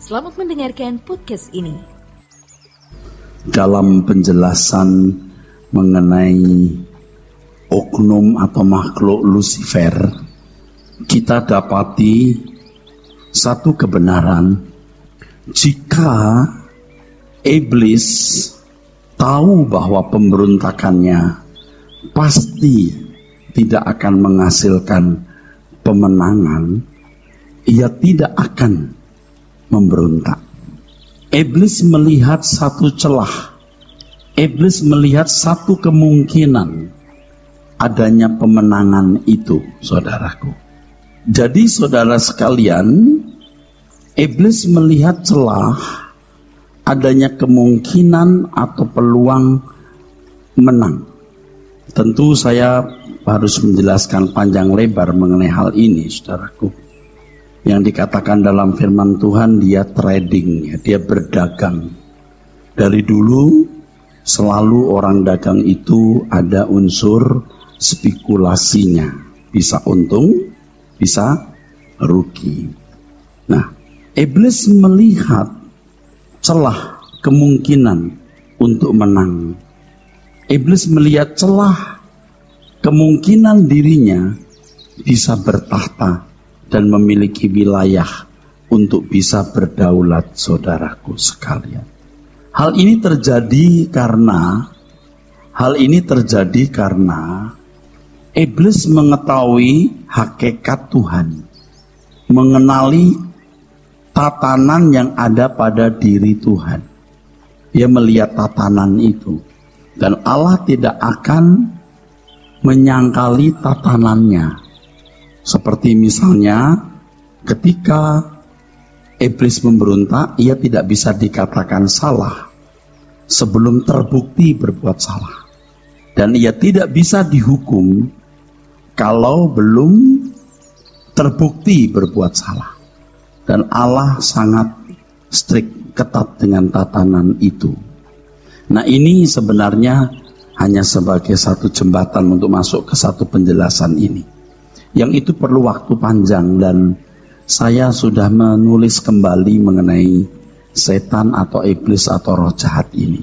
Selamat mendengarkan podcast ini. Dalam penjelasan mengenai oknum atau makhluk Lucifer, kita dapati satu kebenaran. Jika iblis tahu bahwa pemberontakannya pasti tidak akan menghasilkan pemenangan, ia tidak akan memberontak. Iblis melihat satu celah, iblis melihat satu kemungkinan adanya pemenangan itu, saudaraku. Jadi saudara sekalian, iblis melihat celah adanya kemungkinan atau peluang menang. Tentu saya harus menjelaskan panjang lebar mengenai hal ini, saudaraku. Yang dikatakan dalam firman Tuhan, dia trading, dia berdagang. Dari dulu selalu orang dagang itu ada unsur spekulasinya. Bisa untung, bisa rugi. Nah, iblis melihat celah kemungkinan untuk menang. Iblis melihat celah kemungkinan dirinya bisa bertahta dan memiliki wilayah untuk bisa berdaulat, saudaraku sekalian. Hal ini terjadi karena iblis mengetahui hakikat Tuhan, mengenali tatanan yang ada pada diri Tuhan. Dia melihat tatanan itu, dan Allah tidak akan menyangkali tatanannya. Seperti misalnya ketika iblis memberontak, ia tidak bisa dikatakan salah sebelum terbukti berbuat salah. Dan ia tidak bisa dihukum kalau belum terbukti berbuat salah. Dan Allah sangat strict, ketat dengan tatanan itu. Nah, ini sebenarnya hanya sebagai satu jembatan untuk masuk ke satu penjelasan ini. Yang itu perlu waktu panjang, dan saya sudah menulis kembali mengenai setan atau iblis atau roh jahat ini.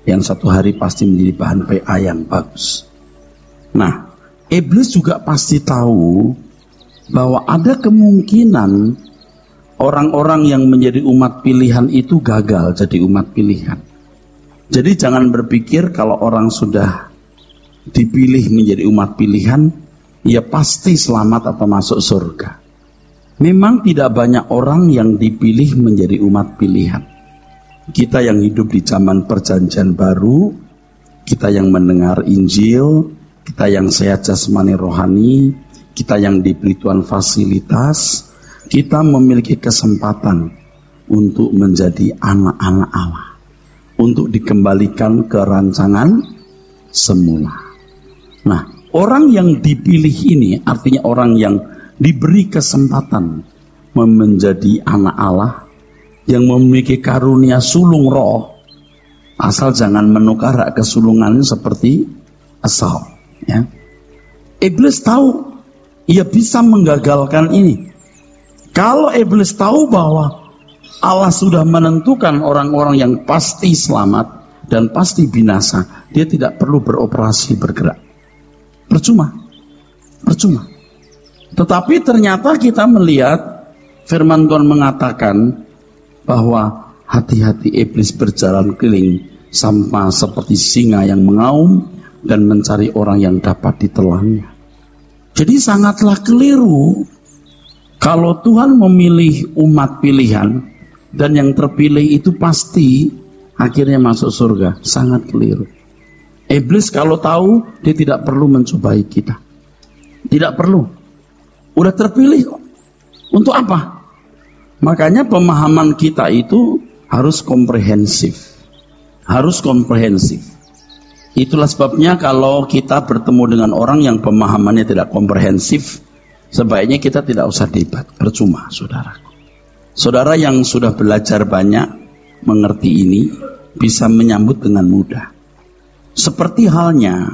Yang satu hari pasti menjadi bahan PA yang bagus. Nah, iblis juga pasti tahu bahwa ada kemungkinan orang-orang yang menjadi umat pilihan itu gagal jadi umat pilihan. Jadi jangan berpikir kalau orang sudah dipilih menjadi umat pilihan, ia pasti selamat atau masuk surga. Memang tidak banyak orang yang dipilih menjadi umat pilihan. Kita yang hidup di zaman perjanjian baru, kita yang mendengar Injil, kita yang sehat jasmani rohani, kita yang diberi Tuhan fasilitas, kita memiliki kesempatan untuk menjadi anak-anak Allah, untuk dikembalikan ke rancangan semula. Nah, orang yang dipilih ini artinya orang yang diberi kesempatan menjadi anak Allah, yang memiliki karunia sulung roh, asal jangan menukar kesulungan seperti Esau. Ya. Iblis tahu ia bisa menggagalkan ini. Kalau iblis tahu bahwa Allah sudah menentukan orang-orang yang pasti selamat dan pasti binasa, dia tidak perlu beroperasi bergerak. Percuma. Tetapi ternyata kita melihat firman Tuhan mengatakan bahwa hati-hati iblis berjalan keliling sama seperti singa yang mengaum dan mencari orang yang dapat ditelannya. Jadi sangatlah keliru kalau Tuhan memilih umat pilihan dan yang terpilih itu pasti akhirnya masuk surga. Sangat keliru. Iblis kalau tahu, dia tidak perlu mencobai kita. Tidak perlu. Udah terpilih kok. Untuk apa? Makanya pemahaman kita itu harus komprehensif. Itulah sebabnya kalau kita bertemu dengan orang yang pemahamannya tidak komprehensif, sebaiknya kita tidak usah debat. Percuma, saudaraku. Saudara yang sudah belajar banyak mengerti ini bisa menyambut dengan mudah. Seperti halnya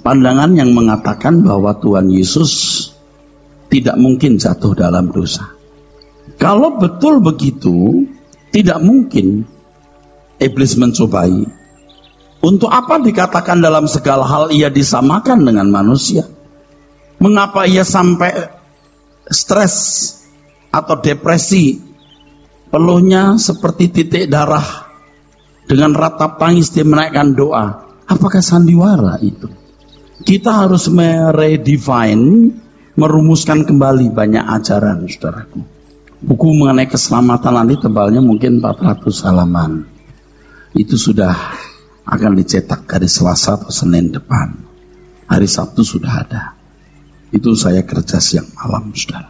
pandangan yang mengatakan bahwa Tuhan Yesus tidak mungkin jatuh dalam dosa. Kalau betul begitu, Tidak mungkin iblis mencobai. Untuk apa dikatakan dalam segala hal ia disamakan dengan manusia? Mengapa ia sampai stres atau depresi? Peluhnya seperti titik darah. Dengan ratap tangis dia menaikkan doa. Apakah sandiwara itu? Kita harus meredefine, merumuskan kembali banyak ajaran, saudaraku. Buku mengenai keselamatan nanti tebalnya mungkin 400 halaman. Itu sudah akan dicetak hari Selasa atau Senin depan. Hari Sabtu sudah ada. Itu saya kerja siang malam, saudara.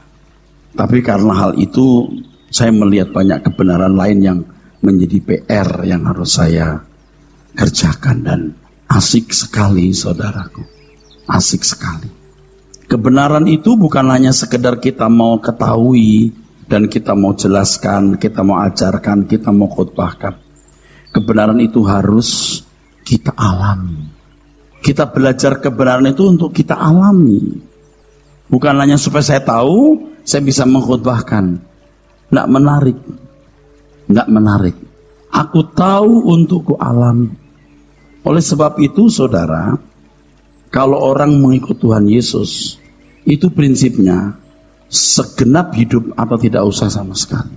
Tapi karena hal itu, saya melihat banyak kebenaran lain yang menjadi PR yang harus saya kerjakan. Dan asik sekali, saudaraku. Asik sekali. Kebenaran itu bukan hanya sekedar kita mau ketahui dan kita mau jelaskan, kita mau ajarkan, kita mau khotbahkan. Kebenaran itu harus kita alami. Kita belajar kebenaran itu untuk kita alami. Bukan hanya supaya saya tahu, saya bisa mengkhotbahkan. Nggak menarik. Nggak menarik. Aku tahu untuk ku alami. Oleh sebab itu, saudara, kalau orang mengikut Tuhan Yesus, itu prinsipnya segenap hidup atau tidak usah sama sekali.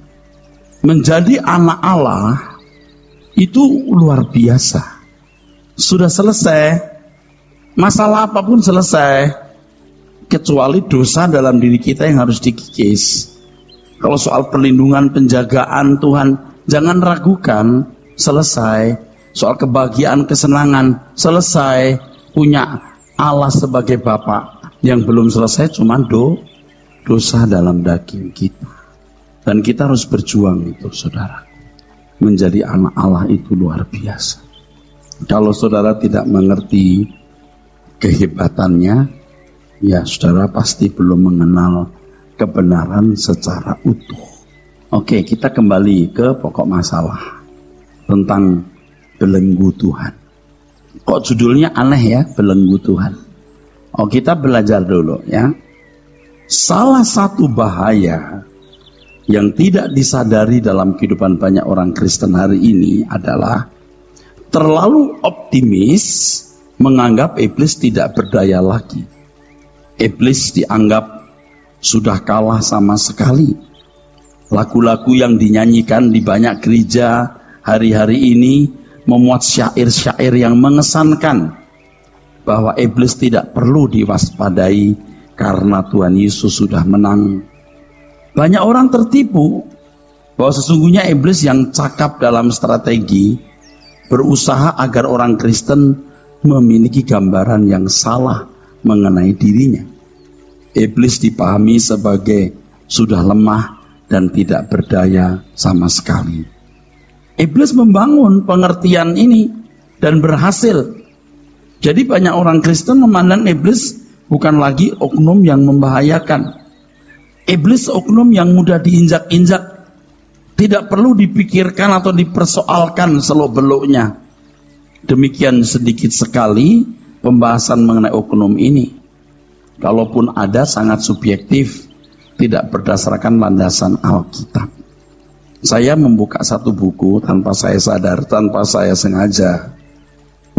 Menjadi anak Allah itu luar biasa. Sudah selesai, masalah apapun selesai, kecuali dosa dalam diri kita yang harus dikikis. Kalau soal perlindungan, penjagaan Tuhan, jangan ragukan, selesai. Soal kebahagiaan, kesenangan, selesai. Punya Allah sebagai Bapa. Yang belum selesai cuma dosa dalam daging kita. Dan kita harus berjuang itu, saudara. Menjadi anak Allah itu luar biasa. Kalau saudara tidak mengerti kehebatannya, ya saudara pasti belum mengenal kebenaran secara utuh. Oke, kita kembali ke pokok masalah tentang belenggu Tuhan. Kok judulnya aneh ya, belenggu Tuhan. Oh, kita belajar dulu ya. Salah satu bahaya yang tidak disadari dalam kehidupan banyak orang Kristen hari ini adalah terlalu optimis menganggap iblis tidak berdaya lagi. Iblis dianggap sudah kalah sama sekali. Lagu-lagu yang dinyanyikan di banyak gereja hari-hari ini memuat syair-syair yang mengesankan bahwa iblis tidak perlu diwaspadai karena Tuhan Yesus sudah menang. Banyak orang tertipu bahwa sesungguhnya iblis yang cakap dalam strategi berusaha agar orang Kristen memiliki gambaran yang salah mengenai dirinya. Iblis dipahami sebagai sudah lemah dan tidak berdaya sama sekali. Iblis membangun pengertian ini dan berhasil. Jadi banyak orang Kristen memandang iblis bukan lagi oknum yang membahayakan. Iblis oknum yang mudah diinjak-injak. Tidak perlu dipikirkan atau dipersoalkan seluk-beluknya. Demikian sedikit sekali pembahasan mengenai oknum ini. Kalaupun ada sangat subjektif, tidak berdasarkan landasan Alkitab. Saya membuka satu buku tanpa saya sadar, tanpa saya sengaja.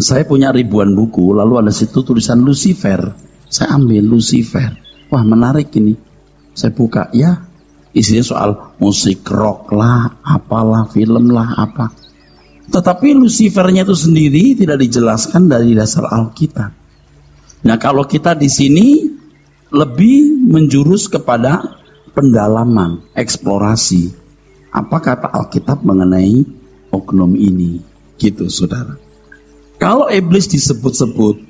Saya punya ribuan buku, lalu ada situ tulisan Lucifer. Saya ambil Lucifer. Wah, menarik ini. Saya buka, ya isinya soal musik rock lah, apalah, film lah, apa. Tetapi Lucifernya itu sendiri tidak dijelaskan dari dasar Alkitab. Nah, kalau kita di sini lebih menjurus kepada pendalaman, eksplorasi. Apa kata Alkitab mengenai oknum ini? Gitu, saudara. Kalau iblis disebut-sebut,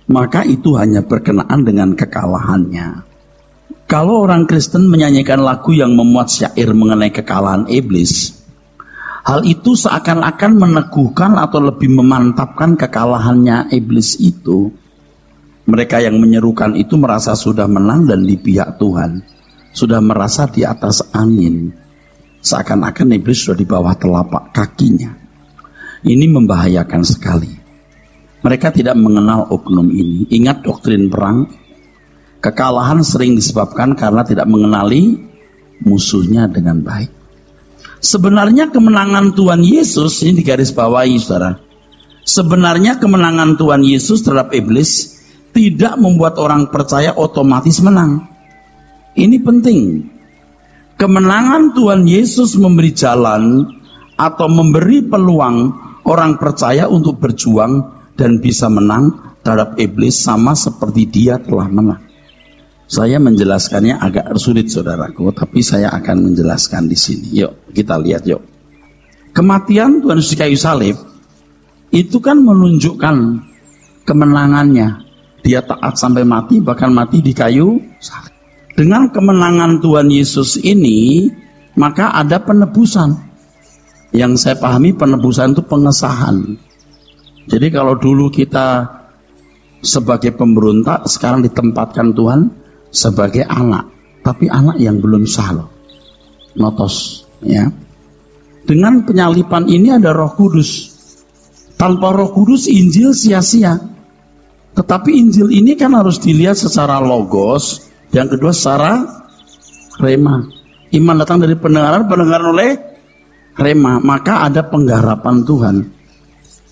maka itu hanya berkenaan dengan kekalahannya. Kalau orang Kristen menyanyikan lagu yang memuat syair mengenai kekalahan iblis, hal itu seakan-akan meneguhkan atau lebih memantapkan kekalahannya iblis itu. Mereka yang menyerukan itu merasa sudah menang dan di pihak Tuhan. Sudah merasa di atas angin. Seakan-akan iblis sudah di bawah telapak kakinya. Ini membahayakan sekali. Mereka tidak mengenal oknum ini. Ingat doktrin perang. Kekalahan sering disebabkan karena tidak mengenali musuhnya dengan baik. Sebenarnya kemenangan Tuhan Yesus, ini digaris bawahi saudara, sebenarnya kemenangan Tuhan Yesus terhadap iblis tidak membuat orang percaya otomatis menang. Ini penting. Kemenangan Tuhan Yesus memberi jalan atau memberi peluang orang percaya untuk berjuang dan bisa menang terhadap iblis sama seperti dia telah menang. Saya menjelaskannya agak sulit saudaraku, tapi saya akan menjelaskan di sini. Yuk, kita lihat yuk. Kematian Tuhan Yesus di kayu salib itu kan menunjukkan kemenangannya. Dia taat sampai mati, bahkan mati di kayu salib. Dengan kemenangan Tuhan Yesus ini, maka ada penebusan. Yang saya pahami penebusan itu pengesahan. Jadi kalau dulu kita sebagai pemberontak, sekarang ditempatkan Tuhan sebagai anak, tapi anak yang belum sah loh, notos ya. Dengan penyalipan ini ada Roh Kudus. Tanpa Roh Kudus Injil sia-sia. Tetapi Injil ini kan harus dilihat secara logos, yang kedua secara rema. Iman datang dari pendengaran, pendengaran oleh rema. Maka ada penggarapan Tuhan.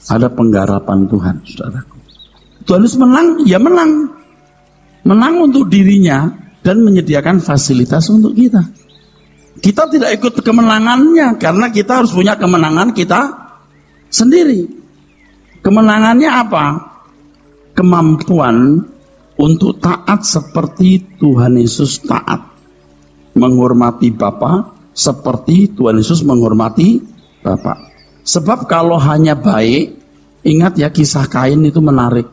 Ada penggarapan Tuhan, saudaraku. Tuhan Yesus menang, ya menang. Menang untuk dirinya dan menyediakan fasilitas untuk kita. Kita tidak ikut kemenangannya karena kita harus punya kemenangan kita sendiri. Kemenangannya apa? Kemampuan untuk taat seperti Tuhan Yesus taat. Menghormati Bapa seperti Tuhan Yesus menghormati Bapa. Sebab kalau hanya baik, ingat ya kisah Kain itu menarik.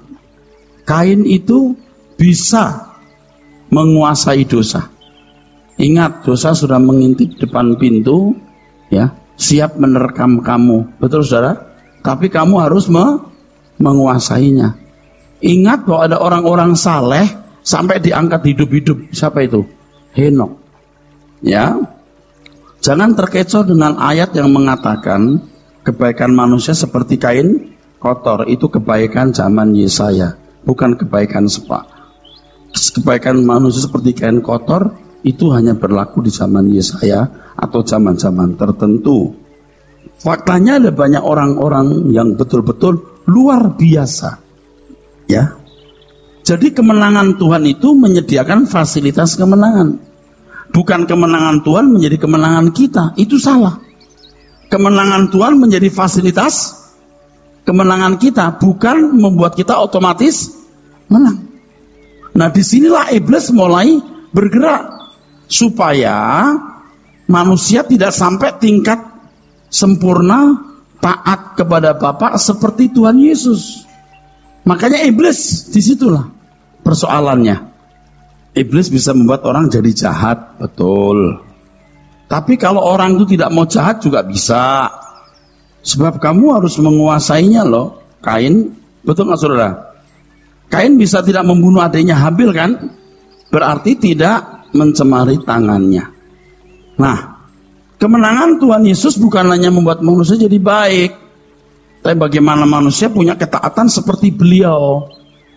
Kain itu bisa menguasai dosa. Ingat, dosa sudah mengintip depan pintu, ya, siap menerkam kamu. Betul saudara? Tapi kamu harus menguasainya. Ingat bahwa ada orang-orang saleh sampai diangkat hidup-hidup. Siapa itu? Henok. Ya, jangan terkecoh dengan ayat yang mengatakan kebaikan manusia seperti kain kotor. Itu kebaikan zaman Yesaya, bukan kebaikan sepak. Kebaikan manusia seperti kain kotor itu hanya berlaku di zaman Yesaya atau zaman-zaman tertentu. Faktanya ada banyak orang-orang yang betul-betul luar biasa. Ya. Jadi kemenangan Tuhan itu menyediakan fasilitas kemenangan. Bukan kemenangan Tuhan menjadi kemenangan kita. Itu salah. Kemenangan Tuhan menjadi fasilitas kemenangan kita, bukan membuat kita otomatis menang. Nah, disinilah iblis mulai bergerak supaya manusia tidak sampai tingkat sempurna taat kepada Bapa seperti Tuhan Yesus. Makanya iblis disitulah persoalannya. Iblis bisa membuat orang jadi jahat, betul. Tapi kalau orang itu tidak mau jahat juga bisa. Sebab kamu harus menguasainya loh. Kain, betul nggak saudara? Kain bisa tidak membunuh adiknya Habil kan? Berarti tidak mencemari tangannya. Nah, kemenangan Tuhan Yesus bukan hanya membuat manusia jadi baik, tapi bagaimana manusia punya ketaatan seperti beliau.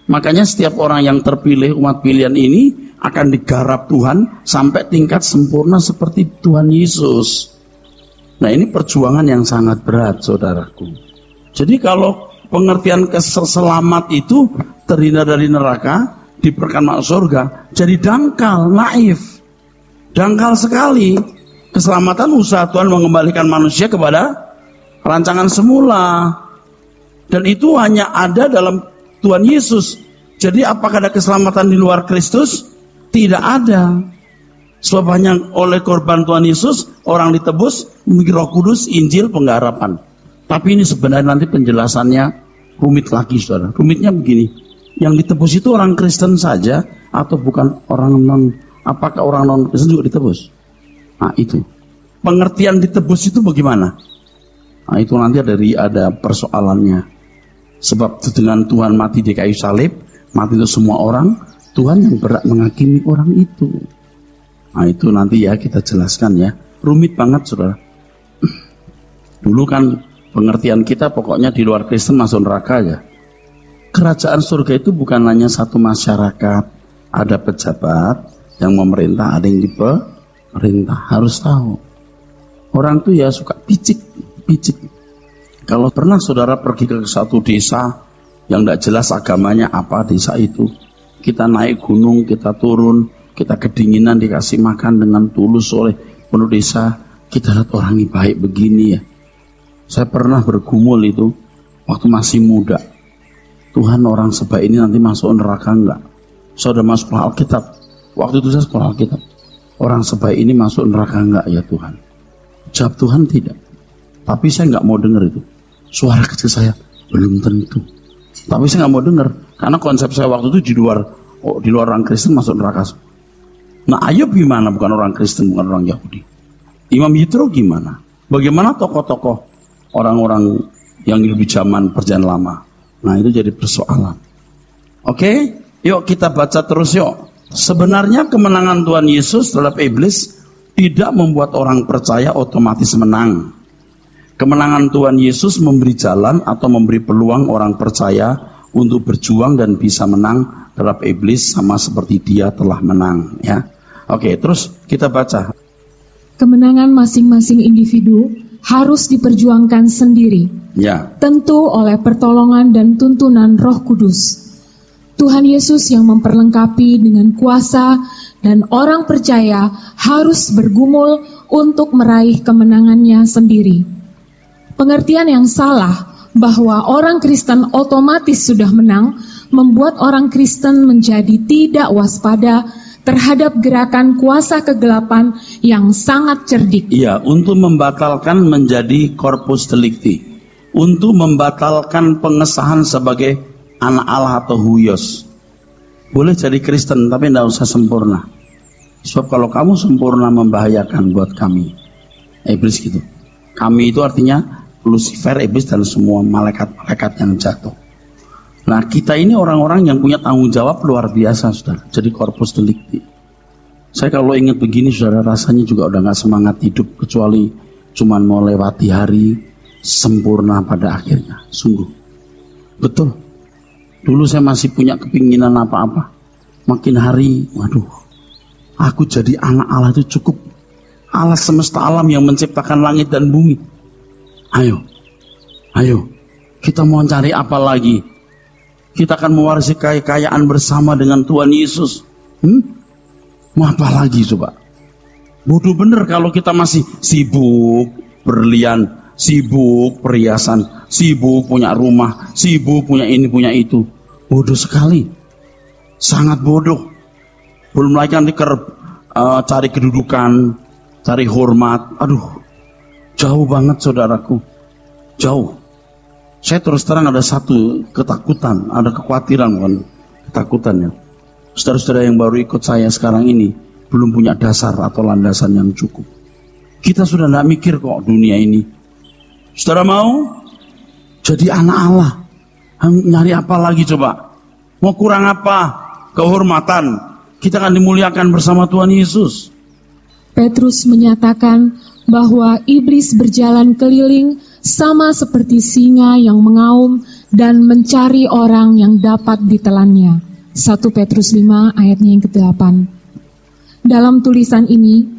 Makanya setiap orang yang terpilih, umat pilihan ini akan digarap Tuhan sampai tingkat sempurna seperti Tuhan Yesus. Nah, ini perjuangan yang sangat berat, saudaraku. Jadi kalau pengertian keselamat itu terhindar dari neraka, diperkan masuk surga, jadi dangkal, naif. Dangkal sekali. Keselamatan usaha Tuhan mengembalikan manusia kepada rancangan semula. Dan itu hanya ada dalam Tuhan Yesus. Jadi apakah ada keselamatan di luar Kristus? Tidak ada. Sebab hanya oleh korban Tuhan Yesus orang ditebus, memiliki Roh Kudus, Injil, penggarapan. Tapi ini sebenarnya nanti penjelasannya rumit lagi, saudara. Rumitnya begini, yang ditebus itu orang Kristen saja atau bukan orang non? Apakah orang non Kristen juga ditebus? Nah itu pengertian ditebus itu bagaimana? Nah itu nanti ada persoalannya. Sebab dengan Tuhan mati di kayu salib, mati itu semua orang, Tuhan yang berhak menghakimi orang itu. Nah itu nanti ya kita jelaskan ya. Rumit banget saudara. Dulu kan pengertian kita pokoknya di luar Kristen masuk neraka ya. Kerajaan surga itu bukan hanya satu masyarakat. Ada pejabat yang memerintah, ada yang diperintah. Harus tahu. Orang tuh ya suka picik. Kalau pernah saudara pergi ke satu desa yang tidak jelas agamanya apa desa itu, kita naik gunung, kita turun, kita kedinginan dikasih makan dengan tulus oleh penduduk desa, kita lihat orang ini baik begini ya. Saya pernah bergumul itu waktu masih muda. Tuhan, orang sebaik ini nanti masuk neraka enggak? Saya sudah masuk Alkitab. Waktu itu saya sekolah Alkitab. Orang sebaik ini masuk neraka enggak ya Tuhan? Jawab Tuhan tidak. Tapi saya enggak mau dengar itu. Suara kecil saya, belum tentu. Tapi saya enggak mau dengar. Karena konsep saya waktu itu di luar orang Kristen masuk neraka. Nah, Ayub gimana? Bukan orang Kristen, bukan orang Yahudi. Imam Yitro gimana? Bagaimana tokoh-tokoh orang-orang yang hidup di zaman perjanjian lama? Nah, itu jadi persoalan. Oke, yuk kita baca terus yuk. Sebenarnya kemenangan Tuhan Yesus terhadap iblis tidak membuat orang percaya otomatis menang. Kemenangan Tuhan Yesus memberi jalan atau memberi peluang orang percaya untuk berjuang dan bisa menang terhadap iblis sama seperti dia telah menang, ya. Oke, terus kita baca. Kemenangan masing-masing individu harus diperjuangkan sendiri. Ya. Tentu oleh pertolongan dan tuntunan Roh Kudus. Tuhan Yesus yang memperlengkapi dengan kuasa dan orang percaya harus bergumul untuk meraih kemenangannya sendiri. Pengertian yang salah bahwa orang Kristen otomatis sudah menang membuat orang Kristen menjadi tidak waspada terhadap gerakan kuasa kegelapan yang sangat cerdik. Iya, untuk membatalkan menjadi corpus delicti, untuk membatalkan pengesahan sebagai anak Allah atau huios. Boleh jadi Kristen tapi tidak usah sempurna. Sebab kalau kamu sempurna membahayakan buat kami. Iblis gitu. Kami itu artinya Lucifer, iblis dan semua malaikat-malaikat yang jatuh. Nah, kita ini orang-orang yang punya tanggung jawab luar biasa, saudara. Jadi corpus delicti. Saya kalau ingat begini, saudara, rasanya juga udah gak semangat hidup, kecuali cuman mau lewati hari sempurna pada akhirnya. Sungguh. Betul. Dulu saya masih punya kepinginan apa-apa. Makin hari, waduh, aku jadi anak Allah itu cukup. Allah semesta alam yang menciptakan langit dan bumi. Ayo, kita mau cari apa lagi? Kita akan mewarisi kekayaan bersama dengan Tuhan Yesus. Mau apa lagi coba? Bodoh bener kalau kita masih sibuk berlian, sibuk perhiasan, sibuk punya rumah, sibuk punya ini, punya itu. Bodoh sekali. Sangat bodoh. Belum lagi nanti cari kedudukan, cari hormat. Aduh, jauh banget saudaraku. Jauh. Saya terus terang ada satu ketakutan, ada kekhawatiran, bukan ketakutan ya. Saudara-saudara yang baru ikut saya sekarang ini belum punya dasar atau landasan yang cukup. Kita sudah tidak mikir kok dunia ini. Saudara mau jadi anak Allah, nyari apa lagi coba? Mau kurang apa? Kehormatan. Kita akan dimuliakan bersama Tuhan Yesus. Petrus menyatakan bahwa iblis berjalan keliling sama seperti singa yang mengaum dan mencari orang yang dapat ditelannya. 1 Petrus 5 ayatnya yang ke-8. Dalam tulisan ini,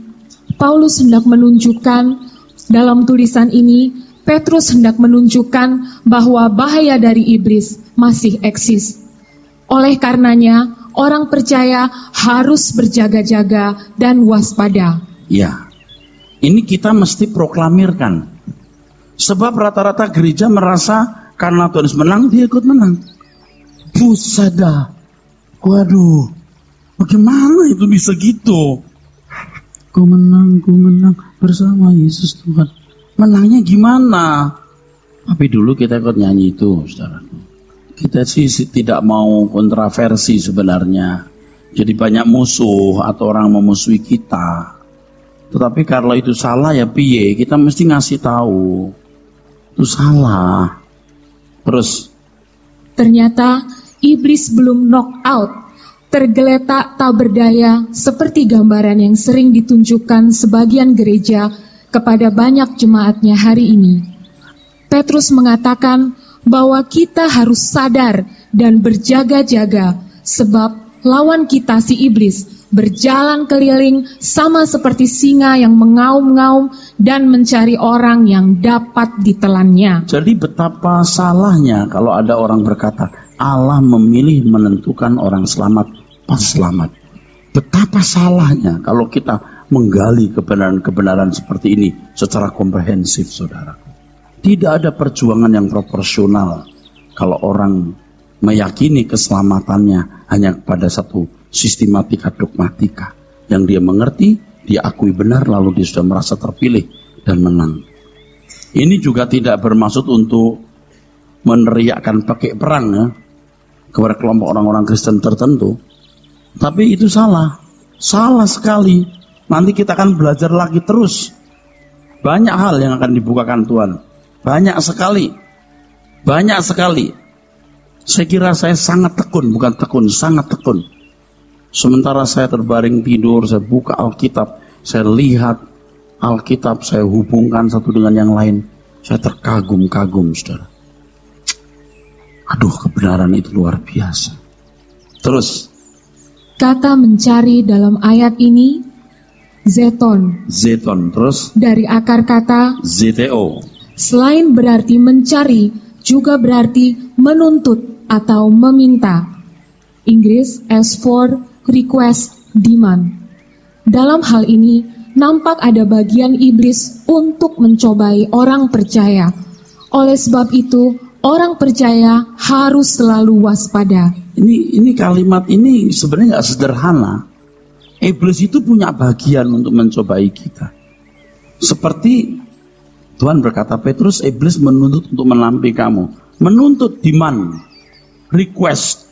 Petrus hendak menunjukkan bahwa bahaya dari iblis masih eksis. Oleh karenanya, orang percaya harus berjaga-jaga dan waspada. Ya, ini kita mesti proklamirkan. Sebab rata-rata gereja merasa karena Tuhan menang, dia ikut menang. Buset dah. Waduh, bagaimana itu bisa gitu? Ku menang bersama Yesus Tuhan. Menangnya gimana? Tapi dulu kita ikut nyanyi itu, saudara. Kita sih tidak mau kontroversi sebenarnya. Jadi banyak musuh atau orang memusuhi kita. Tetapi kalau itu salah ya piye, kita mesti ngasih tahu. Itu salah. Terus ternyata iblis belum knock out, tergeletak tak berdaya seperti gambaran yang sering ditunjukkan sebagian gereja kepada banyak jemaatnya hari ini. Petrus mengatakan bahwa kita harus sadar dan berjaga-jaga sebab lawan kita si iblis berjalan keliling sama seperti singa yang mengaum-ngaum dan mencari orang yang dapat ditelannya. Jadi betapa salahnya kalau ada orang berkata, Allah memilih menentukan orang selamat pas selamat. Betapa salahnya kalau kita menggali kebenaran-kebenaran seperti ini secara komprehensif, saudara. Tidak ada perjuangan yang proporsional kalau orang meyakini keselamatannya hanya pada satu sistematika dogmatika yang dia mengerti, dia akui benar, lalu dia sudah merasa terpilih dan menang. Ini juga tidak bermaksud untuk meneriakkan pakai perang ya, kepada kelompok orang-orang Kristen tertentu. Tapi itu salah sekali. Nanti kita akan belajar lagi terus. Banyak hal yang akan dibukakan Tuhan. Banyak sekali. Saya kira saya sangat tekun, sangat tekun. Sementara saya terbaring tidur, saya buka Alkitab, saya lihat Alkitab, saya hubungkan satu dengan yang lain. Saya terkagum-kagum, saudara. Aduh, kebenaran itu luar biasa. Terus. Kata mencari dalam ayat ini, zeton. Terus. Dari akar kata, ZTO. Selain berarti mencari, juga berarti menuntut atau meminta. Inggris as for request, demand. Dalam hal ini, nampak ada bagian iblis untuk mencobai orang percaya. Oleh sebab itu, orang percaya harus selalu waspada. Ini kalimat ini sebenarnya nggak sederhana. Iblis itu punya bagian untuk mencobai kita. Seperti Tuhan berkata, Petrus, iblis menuntut untuk menampik kamu. Menuntut, demand, request,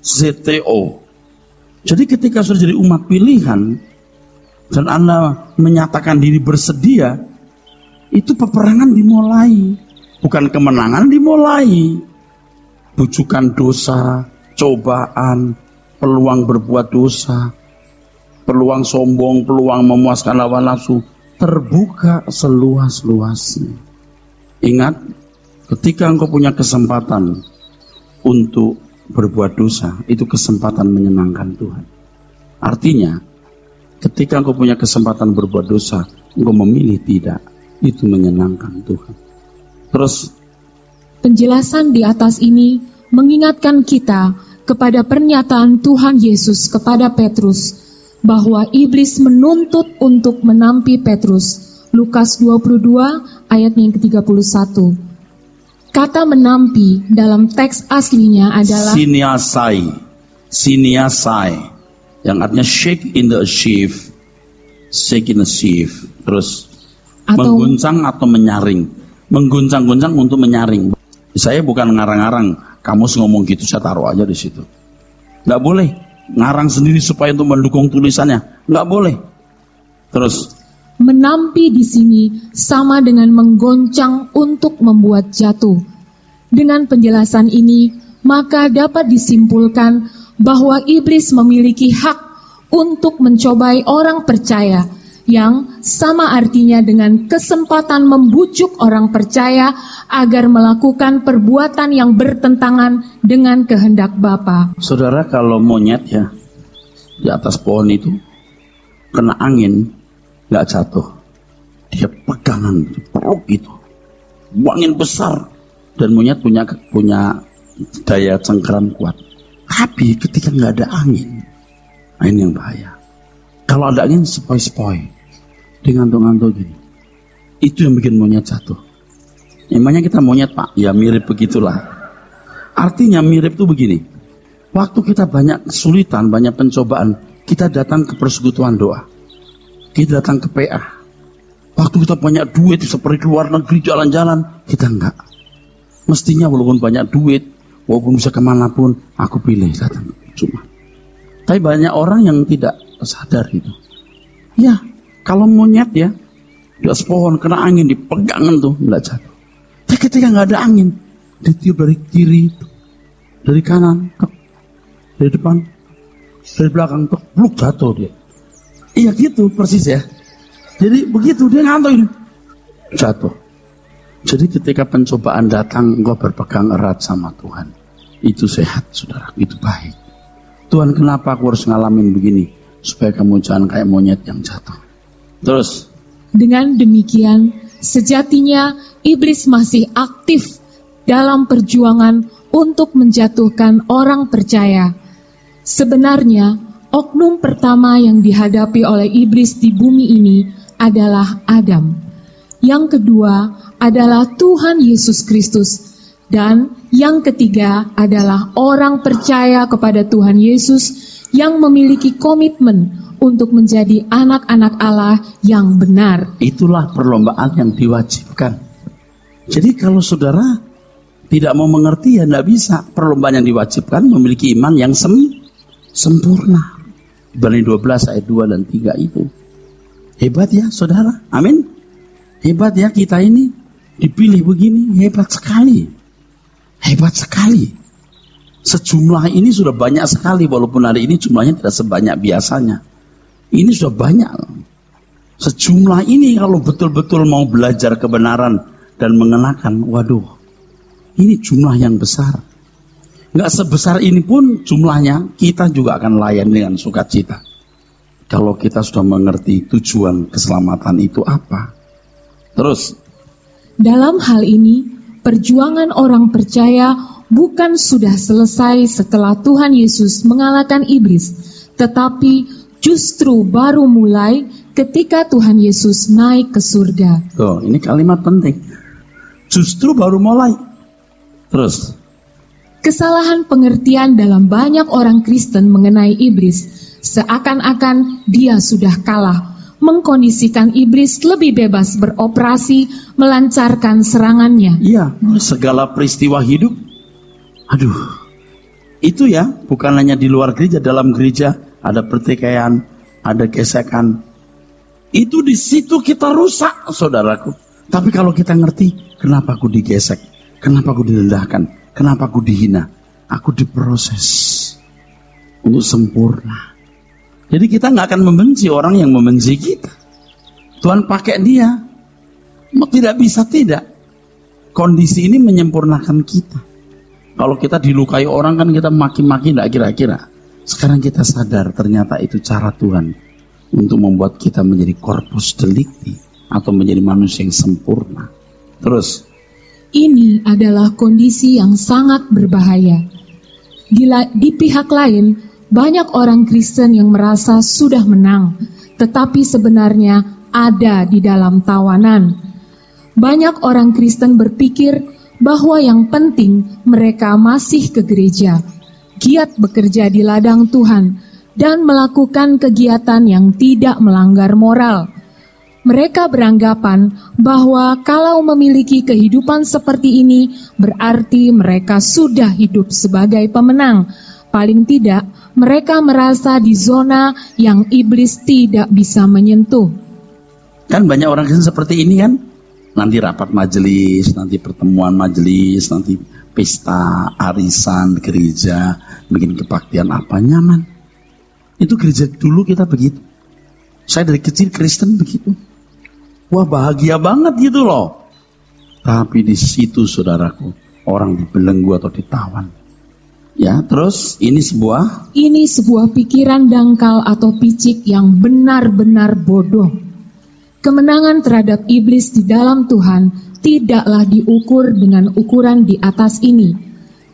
ZTO. Jadi ketika sudah jadi umat pilihan dan Anda menyatakan diri bersedia, itu peperangan dimulai. Bukan kemenangan dimulai. Bujukan dosa, cobaan, peluang berbuat dosa, peluang sombong, peluang memuaskan hawa nafsu, terbuka seluas-luasnya. Ingat, ketika engkau punya kesempatan untuk berbuat dosa, itu kesempatan menyenangkan Tuhan. Artinya, ketika engkau punya kesempatan berbuat dosa, engkau memilih tidak, itu menyenangkan Tuhan. Terus, penjelasan di atas ini mengingatkan kita kepada pernyataan Tuhan Yesus kepada Petrus, bahwa iblis menuntut untuk menampi Petrus. Lukas 22 ayat yang ke-31. Kata menampi dalam teks aslinya adalah siniasai, yang artinya shake in the sheaf, terus mengguncang atau menyaring, mengguncang-guncang untuk menyaring. Saya bukan ngarang-ngarang, kamu ngomong gitu saya taruh aja di situ. Nggak boleh ngarang sendiri supaya untuk mendukung tulisannya, nggak boleh. Terus menampi di sini sama dengan menggoncang untuk membuat jatuh. Dengan penjelasan ini, maka dapat disimpulkan bahwa iblis memiliki hak untuk mencobai orang percaya, yang sama artinya dengan kesempatan membujuk orang percaya agar melakukan perbuatan yang bertentangan dengan kehendak Bapa. Saudara, kalau monyet ya di atas pohon itu kena angin nggak jatuh, dia pegangan peluk gitu, angin besar, dan monyet punya daya cengkeram kuat. Tapi ketika nggak ada angin, ini yang bahaya. Kalau ada angin sepoi-sepoi, dia ngantuk-ngantuk gini, itu yang bikin monyet jatuh. Emangnya kita monyet, Pak? Ya mirip begitulah. Artinya mirip tuh begini. Waktu kita banyak kesulitan, banyak pencobaan, kita datang ke persekutuan doa. Kita datang ke PA. Waktu kita banyak duit, seperti luar negeri, jalan-jalan, kita enggak. Mestinya walaupun banyak duit, walaupun bisa kemanapun, aku pilih datang cuma. Tapi banyak orang yang tidak sadar itu. Ya, kalau monyet ya, di atas pohon kena angin, dipegangan tuh, enggak jatuh. Tapi ketika nggak ada angin, ditiup dari kiri, dari kanan, dari depan, dari belakang, bluk jatuh dia. Iya gitu persis ya. Jadi begitu dia ngantuk ini, jatuh. Jadi ketika pencobaan datang, engkau berpegang erat sama Tuhan. Itu sehat, saudara. Itu baik. Tuhan, kenapa aku harus ngalamin begini? supaya kamu jangan kayak monyet yang jatuh. Terus, Dengan demikian, sejatinya iblis masih aktif dalam perjuangan untuk menjatuhkan orang percaya. Sebenarnya, oknum pertama yang dihadapi oleh iblis di bumi ini adalah Adam. Yang kedua adalah Tuhan Yesus Kristus. Dan yang ketiga adalah orang percaya kepada Tuhan Yesus yang memiliki komitmen untuk menjadi anak-anak Allah yang benar. itulah perlombaan yang diwajibkan. Jadi kalau saudara tidak mau mengerti, ya tidak bisa. Perlombaan yang diwajibkan memiliki iman yang sempurna. Ibrani 12 ayat 2 dan 3 itu. Hebat ya saudara, amin. Hebat ya kita ini dipilih begini, hebat sekali. Hebat sekali. Sejumlah ini sudah banyak sekali, walaupun hari ini jumlahnya tidak sebanyak biasanya. Ini sudah banyak. Sejumlah ini kalau betul-betul mau belajar kebenaran dan mengenakan, waduh, ini jumlah yang besar. Nggak sebesar ini pun jumlahnya, kita juga akan layani dengan sukacita. Kalau kita sudah mengerti tujuan keselamatan itu apa. Terus, Dalam hal ini, perjuangan orang percaya bukan sudah selesai setelah Tuhan Yesus mengalahkan iblis, tetapi justru baru mulai ketika Tuhan Yesus naik ke surga. tuh, ini kalimat penting. Justru baru mulai. Terus, Kesalahan pengertian dalam banyak orang Kristen mengenai iblis, seakan-akan dia sudah kalah, mengkondisikan iblis lebih bebas beroperasi, melancarkan serangannya. iya, segala peristiwa hidup, aduh, itu ya, bukan hanya di luar gereja, dalam gereja ada pertikaian, ada gesekan. Itu di situ kita rusak, saudaraku. Tapi kalau kita ngerti, kenapa aku digesek, kenapa aku direndahkan, kenapa aku dihina, aku diproses untuk sempurna. Jadi kita nggak akan membenci orang yang membenci kita. Tuhan pakai dia. Tidak bisa tidak. Kondisi ini menyempurnakan kita. Kalau kita dilukai orang kan kita maki-maki tidak kira-kira. Sekarang kita sadar ternyata itu cara Tuhan untuk membuat kita menjadi corpus delicti atau menjadi manusia yang sempurna. Terus, Ini adalah kondisi yang sangat berbahaya. Di pihak lain, banyak orang Kristen yang merasa sudah menang, tetapi sebenarnya ada di dalam tawanan. Banyak orang Kristen berpikir bahwa yang penting mereka masih ke gereja, giat bekerja di ladang Tuhan, dan melakukan kegiatan yang tidak melanggar moral. Mereka beranggapan bahwa kalau memiliki kehidupan seperti ini, berarti mereka sudah hidup sebagai pemenang. Paling tidak, mereka merasa di zona yang iblis tidak bisa menyentuh. kan banyak orang Kristen seperti ini kan. Nanti rapat majelis, nanti pertemuan majelis, nanti pesta, arisan, gereja, bikin kebaktian apa, nyaman. Itu gereja dulu kita begitu. Saya dari kecil Kristen begitu. Wah bahagia banget gitu loh. Tapi di situ saudaraku, orang dibelenggu atau ditawan. Ya, terus ini sebuah pikiran dangkal atau picik yang benar-benar bodoh. Kemenangan terhadap iblis di dalam Tuhan tidaklah diukur dengan ukuran di atas ini.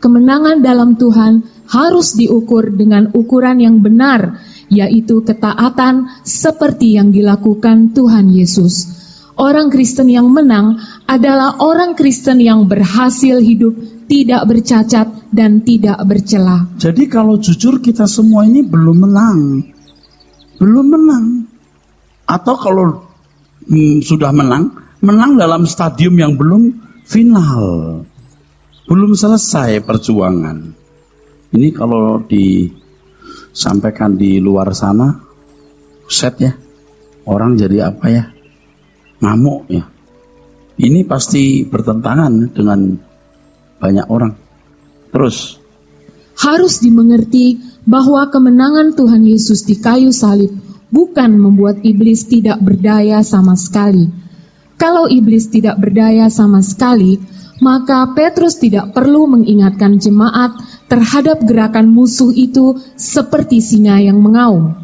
Kemenangan dalam Tuhan harus diukur dengan ukuran yang benar, yaitu ketaatan seperti yang dilakukan Tuhan Yesus. Orang Kristen yang menang adalah orang Kristen yang berhasil hidup tidak bercacat dan tidak bercela. Jadi kalau jujur kita semua ini belum menang. Belum menang. Atau kalau sudah menang dalam stadium yang belum final. Belum selesai perjuangan. Ini kalau disampaikan di luar sana, set ya. Orang jadi apa ya? Ngamuk ya. Ini pasti bertentangan dengan banyak orang. Terus, harus dimengerti bahwa kemenangan Tuhan Yesus di kayu salib bukan membuat iblis tidak berdaya sama sekali. Kalau iblis tidak berdaya sama sekali, maka Petrus tidak perlu mengingatkan jemaat terhadap gerakan musuh itu seperti singa yang mengaum.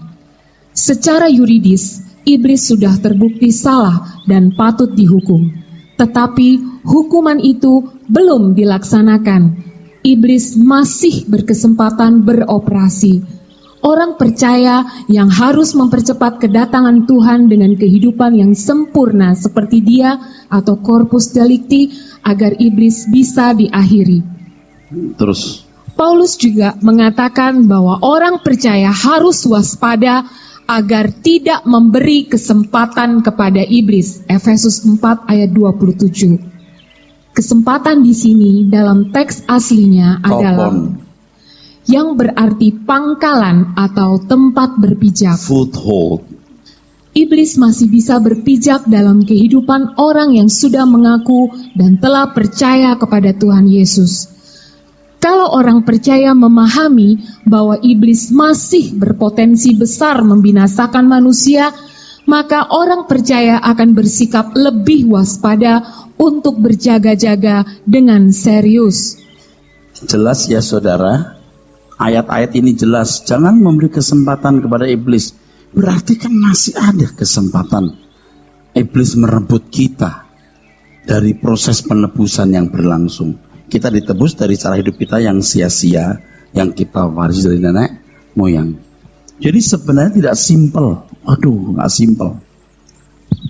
Secara yuridis, iblis sudah terbukti salah dan patut dihukum. Tetapi hukuman itu belum dilaksanakan. Iblis masih berkesempatan beroperasi. Orang percaya yang harus mempercepat kedatangan Tuhan dengan kehidupan yang sempurna seperti Dia atau corpus delicti agar iblis bisa diakhiri. Terus Paulus juga mengatakan bahwa orang percaya harus waspada agar tidak memberi kesempatan kepada iblis. Efesus 4 ayat 27. Kesempatan di sini dalam teks aslinya adalah yang berarti pangkalan atau tempat berpijak. foothold. Iblis masih bisa berpijak dalam kehidupan orang yang sudah mengaku dan telah percaya kepada Tuhan Yesus. Kalau orang percaya memahami bahwa iblis masih berpotensi besar membinasakan manusia, maka orang percaya akan bersikap lebih waspada untuk berjaga-jaga dengan serius. Jelas ya saudara, ayat-ayat ini jelas, jangan memberi kesempatan kepada iblis. Berarti kan masih ada kesempatan iblis merebut kita dari proses penebusan yang berlangsung. Kita ditebus dari cara hidup kita yang sia-sia, yang kita waris dari nenek moyang. Jadi sebenarnya tidak simpel. Aduh, nggak simpel.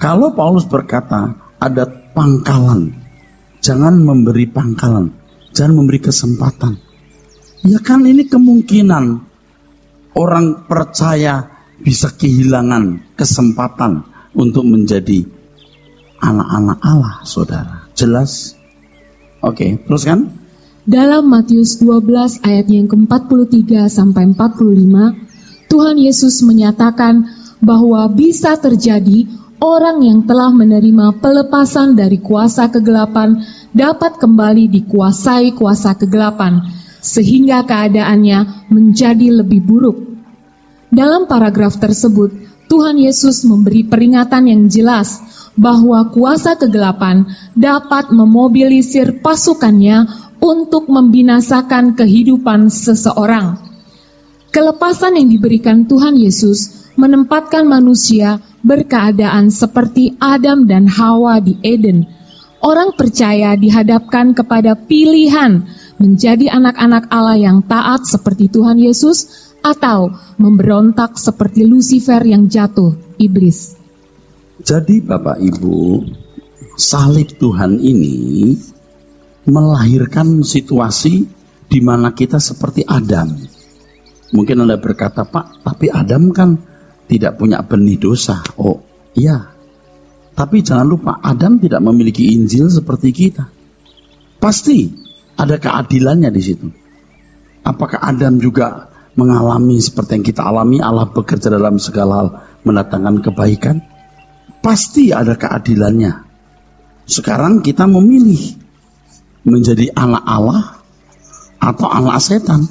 Kalau Paulus berkata ada pangkalan, jangan memberi pangkalan, jangan memberi kesempatan. Ya kan ini kemungkinan orang percaya bisa kehilangan kesempatan untuk menjadi anak-anak Allah, saudara. Jelas? Oke, teruskan. Dalam Matius 12 ayat yang ke-43 sampai 45, Tuhan Yesus menyatakan bahwa bisa terjadi orang yang telah menerima pelepasan dari kuasa kegelapan dapat kembali dikuasai kuasa kegelapan, sehingga keadaannya menjadi lebih buruk. Dalam paragraf tersebut, Tuhan Yesus memberi peringatan yang jelas bahwa kuasa kegelapan dapat memobilisir pasukannya untuk membinasakan kehidupan seseorang. Kelepasan yang diberikan Tuhan Yesus menempatkan manusia berkeadaan seperti Adam dan Hawa di Eden. Orang percaya dihadapkan kepada pilihan menjadi anak-anak Allah yang taat seperti Tuhan Yesus atau memberontak seperti Lucifer yang jatuh, iblis. Jadi Bapak Ibu, salib Tuhan ini melahirkan situasi di mana kita seperti Adam. Mungkin Anda berkata, Pak, tapi Adam kan tidak punya benih dosa. Oh iya, tapi jangan lupa Adam tidak memiliki Injil seperti kita. Pasti ada keadilannya di situ. Apakah Adam juga mengalami seperti yang kita alami, Allah bekerja dalam segala hal mendatangkan kebaikan? Pasti ada keadilannya. Sekarang kita memilih menjadi anak Allah atau anak setan.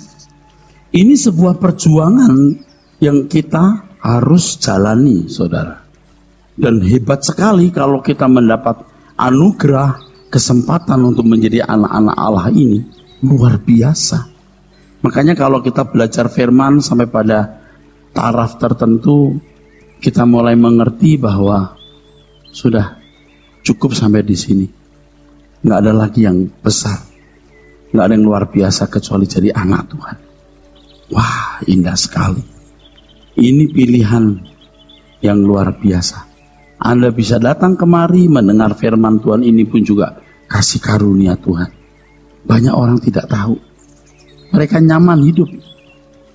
Ini sebuah perjuangan yang kita harus jalani, saudara. Dan hebat sekali kalau kita mendapat anugerah, kesempatan untuk menjadi anak-anak Allah ini. Luar biasa. Makanya kalau kita belajar firman sampai pada taraf tertentu, kita mulai mengerti bahwa sudah cukup sampai di sini. Nggak ada lagi yang besar. Nggak ada yang luar biasa kecuali jadi anak Tuhan. Wah, indah sekali. Ini pilihan yang luar biasa. Anda bisa datang kemari mendengar firman Tuhan, ini pun juga kasih karunia Tuhan. Banyak orang tidak tahu. Mereka nyaman hidup,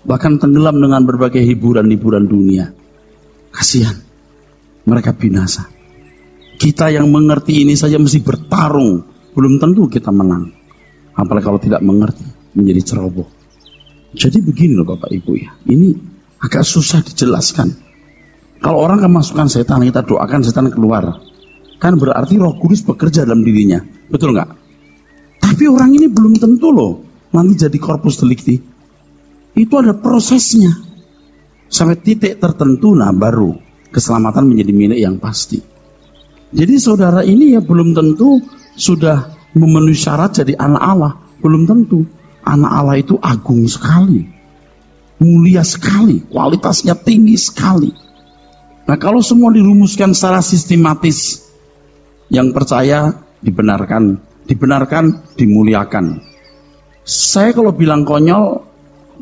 bahkan tenggelam dengan berbagai hiburan-hiburan dunia. Kasihan, mereka binasa. Kita yang mengerti ini saja mesti bertarung, belum tentu kita menang. Apalagi kalau tidak mengerti, menjadi ceroboh. Jadi begini loh Bapak Ibu ya, ini agak susah dijelaskan. Kalau orang kemasukan setan, kita doakan setan keluar, kan berarti Roh Kudus bekerja dalam dirinya, betul nggak? Tapi orang ini belum tentu loh nanti jadi corpus delicti. Itu ada prosesnya. Sampai titik tertentu, nah baru keselamatan menjadi milik yang pasti. Jadi saudara ini ya belum tentu sudah memenuhi syarat jadi anak Allah. Belum tentu. Anak Allah itu agung sekali, mulia sekali, kualitasnya tinggi sekali. Nah, kalau semua dirumuskan secara sistematis, yang percaya dibenarkan, dimuliakan. Saya kalau bilang konyol,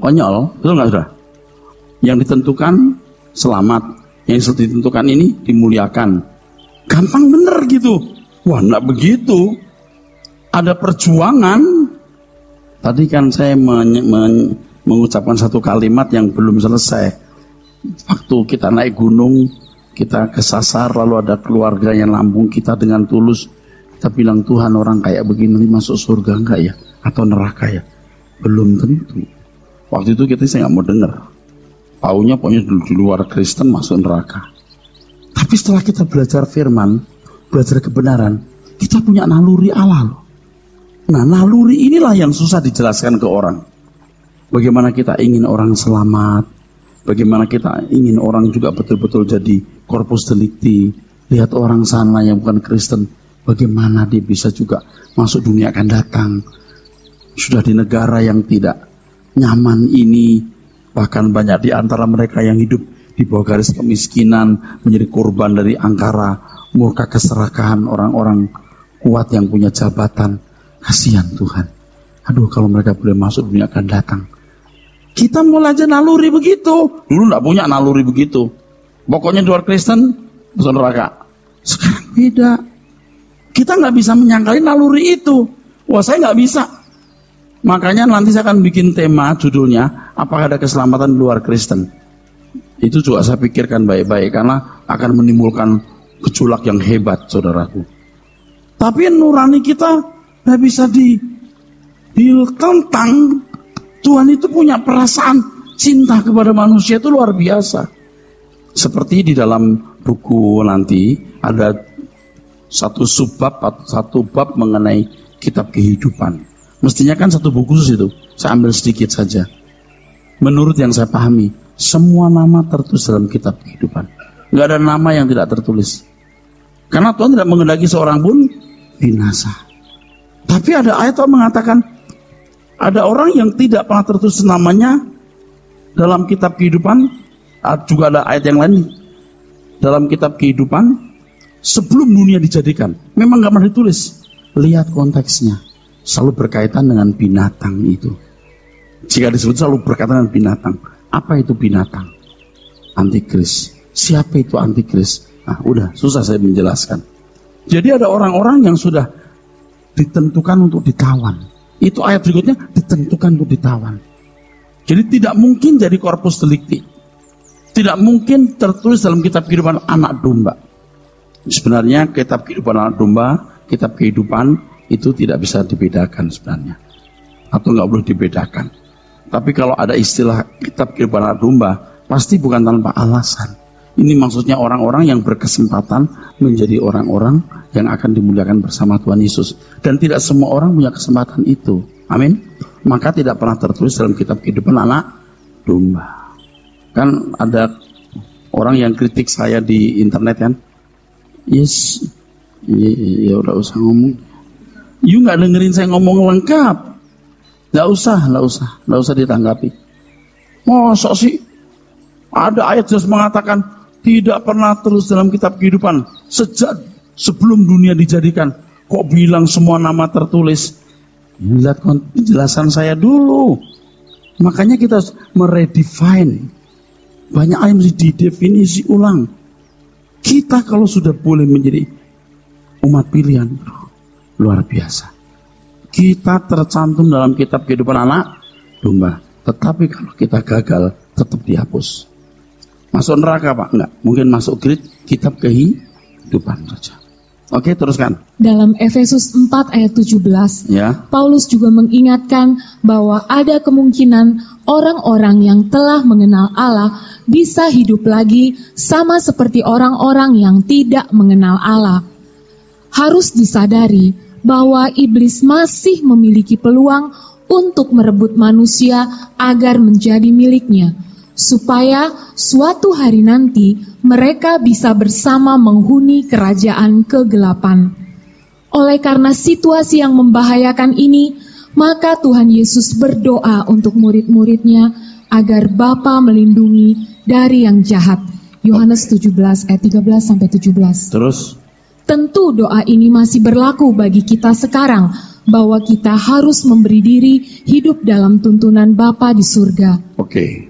betul nggak sudah? Yang ditentukan selamat, yang ditentukan ini dimuliakan. Gampang bener gitu. Wah, enggak begitu. Ada perjuangan. Tadi kan saya mengucapkan satu kalimat yang belum selesai. Waktu kita naik gunung, kita kesasar, lalu ada keluarga yang lambung kita dengan tulus. Kita bilang, Tuhan, orang kayak begini masuk surga enggak ya? Atau neraka ya? Belum tentu. Waktu itu saya nggak mau dengar. Taunya pokoknya di luar Kristen masuk neraka. Tapi setelah kita belajar firman, belajar kebenaran, kita punya naluri Allah loh. Nah, naluri inilah yang susah dijelaskan ke orang. Bagaimana kita ingin orang selamat, bagaimana kita ingin orang juga betul-betul jadi corpus delicti. Lihat orang sana yang bukan Kristen, bagaimana dia bisa juga masuk dunia akan datang. Sudah di negara yang tidak nyaman ini, bahkan banyak di antara mereka yang hidup di bawah garis kemiskinan, menjadi korban dari angkara murka keserakahan orang-orang kuat yang punya jabatan. Kasihan Tuhan. Aduh, kalau mereka boleh masuk dunia akan datang. Kita mulai aja naluri begitu. Dulu enggak punya naluri begitu. Pokoknya di luar Kristen, masuk neraka. Sekarang beda. Kita nggak bisa menyangkali naluri itu. Wah, saya nggak bisa. Makanya nanti saya akan bikin tema judulnya, apakah ada keselamatan di luar Kristen. Itu juga saya pikirkan baik-baik, karena akan menimbulkan gejolak yang hebat, saudaraku. Tapi nurani kita nggak bisa ditentang. Tuhan itu punya perasaan cinta kepada manusia itu luar biasa. Seperti di dalam buku nanti ada satu bab mengenai kitab kehidupan. Mestinya kan satu buku khusus itu. Saya ambil sedikit saja. Menurut yang saya pahami, semua nama tertulis dalam kitab kehidupan. Nggak ada nama yang tidak tertulis. Karena Tuhan tidak menghendaki seorang pun binasa. Tapi ada ayat yang mengatakan, ada orang yang tidak pernah tertulis namanya dalam kitab kehidupan. Juga ada ayat yang lain dalam kitab kehidupan sebelum dunia dijadikan. Memang nggak pernah ditulis. Lihat konteksnya, selalu berkaitan dengan binatang itu. Jika disebut selalu berkaitan dengan binatang, apa itu binatang? Antikris. Siapa itu antikris? Nah, udah susah saya menjelaskan. Jadi ada orang-orang yang sudah ditentukan untuk ditawan. Itu ayat berikutnya, ditentukan untuk ditawan. Jadi tidak mungkin jadi corpus delicti. Tidak mungkin tertulis dalam kitab kehidupan anak domba. Sebenarnya kitab kehidupan anak domba, kitab kehidupan itu tidak bisa dibedakan sebenarnya. Atau nggak boleh dibedakan. Tapi kalau ada istilah kitab kehidupan anak domba, pasti bukan tanpa alasan. Ini maksudnya orang-orang yang berkesempatan menjadi orang-orang yang akan dimuliakan bersama Tuhan Yesus. Dan tidak semua orang punya kesempatan itu. Amin. Maka tidak pernah tertulis dalam kitab kehidupan anak domba. Kan ada orang yang kritik saya di internet kan. Yes. Ya udah usah ngomong. You nggak dengerin saya ngomong lengkap. Nggak usah ditanggapi. Masa sih ada ayat jelas mengatakan tidak pernah terus dalam kitab kehidupan sejak sebelum dunia dijadikan. Kok bilang semua nama tertulis? Lihat penjelasan saya dulu. Makanya kita harus meredefine. Banyak ayat mesti didefinisi ulang. Kita kalau sudah boleh menjadi umat pilihan, luar biasa. Kita tercantum dalam kitab kehidupan anak domba. Tetapi kalau kita gagal, tetap dihapus. Masuk neraka Pak? Enggak. Mungkin masuk kitab kehidupan saja. Oke, teruskan. Dalam Efesus 4 ayat 17, ya. Paulus juga mengingatkan bahwa ada kemungkinan orang-orang yang telah mengenal Allah bisa hidup lagi sama seperti orang-orang yang tidak mengenal Allah. Harus disadari bahwa iblis masih memiliki peluang untuk merebut manusia agar menjadi miliknya, supaya suatu hari nanti mereka bisa bersama menghuni kerajaan kegelapan. Oleh karena situasi yang membahayakan ini, maka Tuhan Yesus berdoa untuk murid-muridnya agar Bapa melindungi dari yang jahat. Yohanes 17 ayat 13-17. Terus? Tentu doa ini masih berlaku bagi kita sekarang, bahwa kita harus memberi diri hidup dalam tuntunan Bapa di surga. Oke.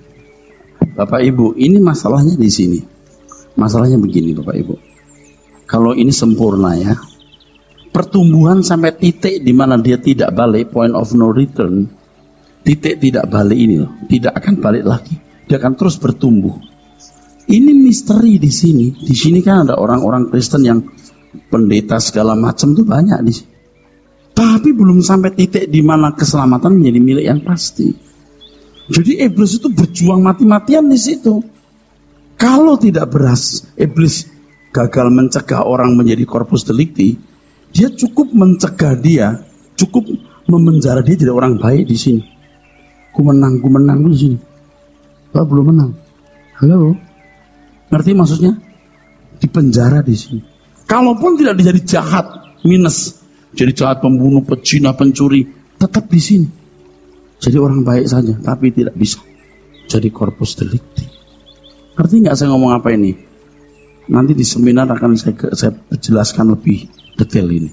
Bapak Ibu, ini masalahnya di sini. Masalahnya begini Bapak Ibu. Kalau ini sempurna ya, pertumbuhan sampai titik di mana dia tidak balik, point of no return, titik tidak balik ini loh, tidak akan balik lagi. Dia akan terus bertumbuh. Ini misteri di sini. Di sini kan ada orang-orang Kristen yang pendeta segala macam tuh banyak di sini. Tapi belum sampai titik di mana keselamatan menjadi milik yang pasti. Jadi iblis itu berjuang mati-matian di situ. Kalau tidak iblis gagal mencegah orang menjadi corpus delicti, dia cukup mencegah dia, cukup memenjara dia jadi orang baik di sini. Ku menang di sini. Kau belum menang. Halo, ngerti maksudnya? Dipenjara di sini. Kalaupun tidak jadi jahat, minus, jadi jahat, pembunuh, pezina, pencuri, tetap di sini. Jadi orang baik saja, tapi tidak bisa jadi corpus delicti. Ngerti nggak saya ngomong apa ini? Nanti di seminar akan saya jelaskan lebih detail ini.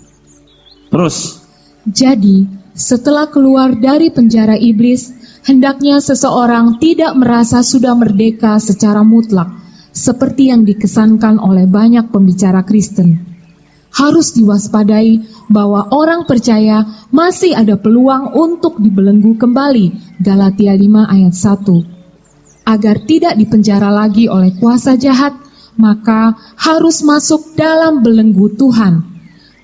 Terus. Jadi, setelah keluar dari penjara iblis, hendaknya seseorang tidak merasa sudah merdeka secara mutlak, seperti yang dikesankan oleh banyak pembicara Kristen. Harus diwaspadai bahwa orang percaya masih ada peluang untuk dibelenggu kembali, Galatia 5 ayat 1. Agar tidak dipenjara lagi oleh kuasa jahat, maka harus masuk dalam belenggu Tuhan.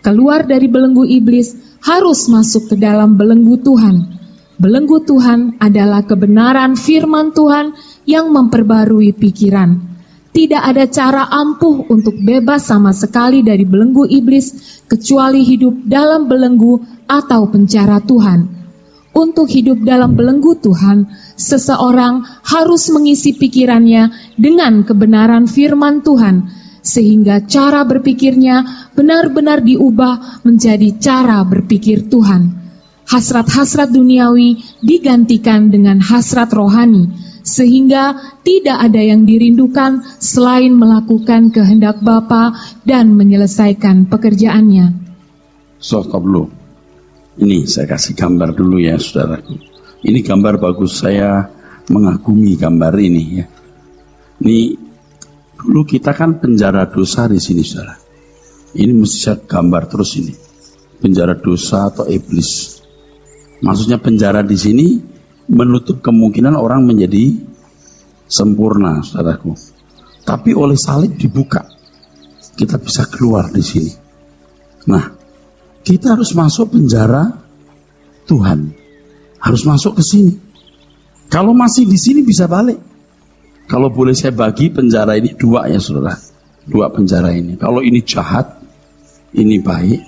Keluar dari belenggu iblis, harus masuk ke dalam belenggu Tuhan. Belenggu Tuhan adalah kebenaran firman Tuhan yang memperbarui pikiran. Tidak ada cara ampuh untuk bebas sama sekali dari belenggu iblis, kecuali hidup dalam belenggu atau penjara Tuhan. Untuk hidup dalam belenggu Tuhan, seseorang harus mengisi pikirannya dengan kebenaran firman Tuhan, sehingga cara berpikirnya benar-benar diubah menjadi cara berpikir Tuhan. Hasrat-hasrat duniawi digantikan dengan hasrat rohani, sehingga tidak ada yang dirindukan selain melakukan kehendak Bapa dan menyelesaikan pekerjaannya. Stop dulu. Ini saya kasih gambar dulu ya saudaraku. Ini gambar bagus, saya mengagumi gambar ini ya. Ini dulu kita kan penjara dosa di sini saudara. Ini mesti saya gambar terus ini. Penjara dosa atau iblis. Maksudnya penjara di sini menutup kemungkinan orang menjadi sempurna, saudaraku. Tapi oleh salib dibuka, kita bisa keluar di sini. Nah, kita harus masuk penjara Tuhan, harus masuk ke sini. Kalau masih di sini bisa balik. Kalau boleh saya bagi penjara ini dua ya, saudara. Dua penjara ini. Kalau ini jahat, ini baik,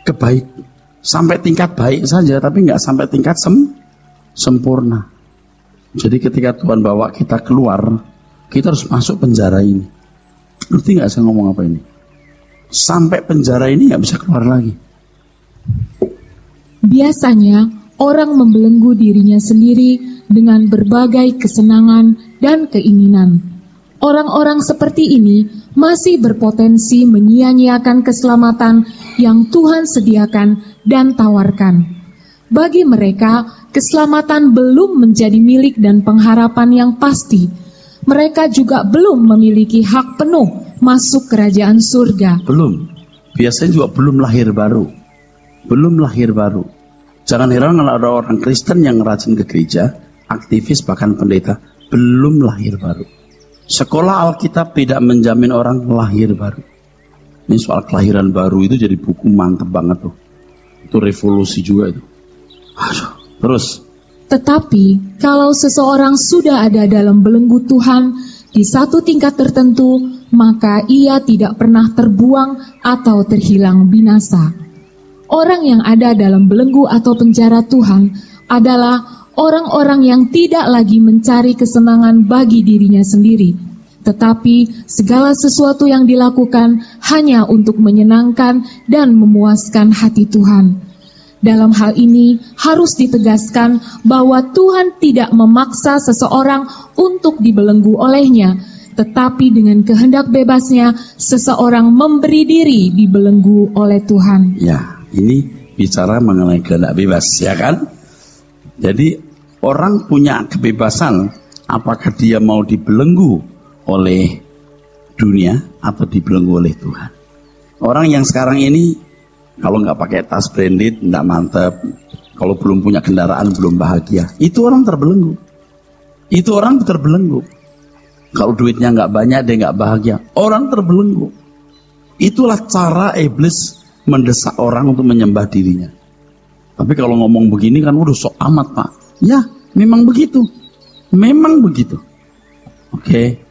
kebaik. Sampai tingkat baik saja, tapi nggak sampai tingkat sempurna. Jadi ketika Tuhan bawa kita keluar, kita harus masuk penjara ini. Ngerti nggak saya ngomong apa ini? Sampai penjara ini nggak bisa keluar lagi. Biasanya orang membelenggu dirinya sendiri dengan berbagai kesenangan dan keinginan. Orang-orang seperti ini masih berpotensi menyia-nyiakan keselamatan yang Tuhan sediakan dan tawarkan. Bagi mereka, keselamatan belum menjadi milik dan pengharapan yang pasti. Mereka juga belum memiliki hak penuh masuk kerajaan surga. Belum. Biasanya juga belum lahir baru. Belum lahir baru. Jangan heran kalau ada orang Kristen yang rajin ke gereja, aktivis bahkan pendeta, belum lahir baru. Sekolah Alkitab tidak menjamin orang lahir baru. Ini soal kelahiran baru itu jadi buku mantep banget tuh. Itu revolusi juga itu. Aduh, terus. Tetapi kalau seseorang sudah ada dalam belenggu Tuhan di satu tingkat tertentu, maka ia tidak pernah terbuang atau terhilang binasa. Orang yang ada dalam belenggu atau penjara Tuhan adalah orang-orang yang tidak lagi mencari kesenangan bagi dirinya sendiri, tetapi segala sesuatu yang dilakukan hanya untuk menyenangkan dan memuaskan hati Tuhan. Dalam hal ini harus ditegaskan bahwa Tuhan tidak memaksa seseorang untuk dibelenggu olehnya. tetapi dengan kehendak bebasnya seseorang memberi diri dibelenggu oleh Tuhan. Ya, ini bicara mengenai kehendak bebas, ya kan? Jadi orang punya kebebasan apakah dia mau dibelenggu oleh dunia atau dibelenggu oleh Tuhan. Orang yang sekarang ini kalau nggak pakai tas branded nggak mantep, kalau belum punya kendaraan belum bahagia, itu orang terbelenggu. Itu orang terbelenggu. Kalau duitnya nggak banyak dia nggak bahagia, orang terbelenggu. Itulah cara iblis mendesak orang untuk menyembah dirinya. Tapi kalau ngomong begini kan udah sok amat, Pak. Ya, memang begitu. Memang begitu. Oke.